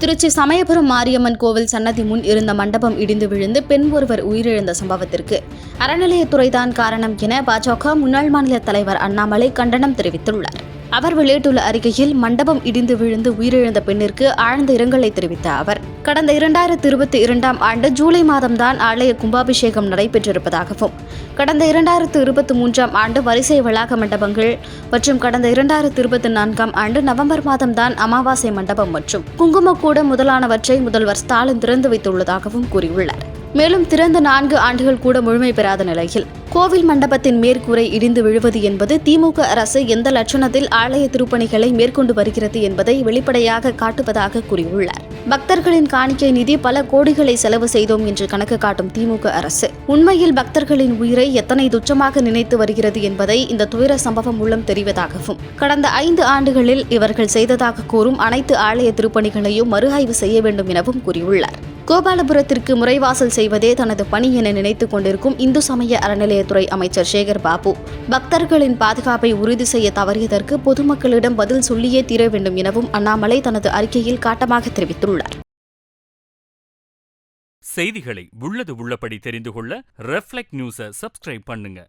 திருச்சி சமயபுரம் மாரியம்மன் கோவில் சன்னதி முன் இருந்த மண்டபம் இடிந்து விழுந்து பெண் ஒருவர் உயிரிழந்த சம்பவத்திற்கு அறநிலையத்துறைதான் காரணம் என பாஜக முன்னாள் மாநில தலைவர் அண்ணாமலை கண்டனம் தெரிவித்துள்ளார். அவர் வெளியிட்டுள்ள அறிக்கையில், மண்டபம் இடிந்து விழுந்து உயிரிழந்த பெண்ணிற்கு ஆழ்ந்த இரங்கலை தெரிவித்த அவர், கடந்த 2022ஆம் ஆண்டு ஜூலை மாதம்தான் ஆலய கும்பாபிஷேகம் நடைபெற்றிருப்பதாகவும், கடந்த 2023ஆம் ஆண்டு வரிசை வளாக மண்டபங்கள் மற்றும் கடந்த 2024ஆம் ஆண்டு நவம்பர் மாதம்தான் அமாவாசை மண்டபம் மற்றும் குங்குமக்கூடம் முதலானவற்றை முதல்வர் ஸ்டாலின் திறந்து வைத்துள்ளதாகவும் கூறியுள்ளார். மேலும் திறந்த 4 ஆண்டுகள் கூட முழுமை பெறாத நிலையில் கோவில் மண்டபத்தின் மேற்கூரை இடிந்து விழுவது என்பது திமுக அரசு எந்த லட்சணத்தில் ஆலய திருப்பணிகளை மேற்கொண்டு வருகிறது என்பதை வெளிப்படையாக காட்டுவதாக கூறியுள்ளார். பக்தர்களின் காணிக்கை நிதி பல கோடிகளை செலவு செய்தோம் என்று கணக்கு காட்டும் திமுக அரசு உண்மையில் பக்தர்களின் உயிரை எத்தனை துச்சமாக நினைத்து வருகிறது என்பதை இந்த துயர சம்பவம் மூலம் தெரிவதாகவும், கடந்த 5 ஆண்டுகளில் இவர்கள் செய்ததாக கூறும் அனைத்து ஆலய திருப்பணிகளையும் மறுஆய்வு செய்ய வேண்டும் எனவும் கூறியுள்ளார். கோபாலபுரத்திற்கு முறைவாசல் செய்வதே தனது பணி என நினைத்துக் கொண்டிருக்கும் இந்து சமய அறநிலையத்துறை அமைச்சர் சேகர் பாபு, பக்தர்களின் பாதுகாப்பை உறுதி செய்ய தவறியதற்கு பொதுமக்களிடம் பதில் சொல்லியே தீர வேண்டும் எனவும் அண்ணாமலை தனது அறிக்கையில் காட்டமாக தெரிவித்துள்ளார். செய்திகளை உள்ளது உள்ளபடி தெரிந்து கொள்ள ரெஃப்ளெக்ட் நியூஸை சப்ஸ்கிரைப் பண்ணுங்க.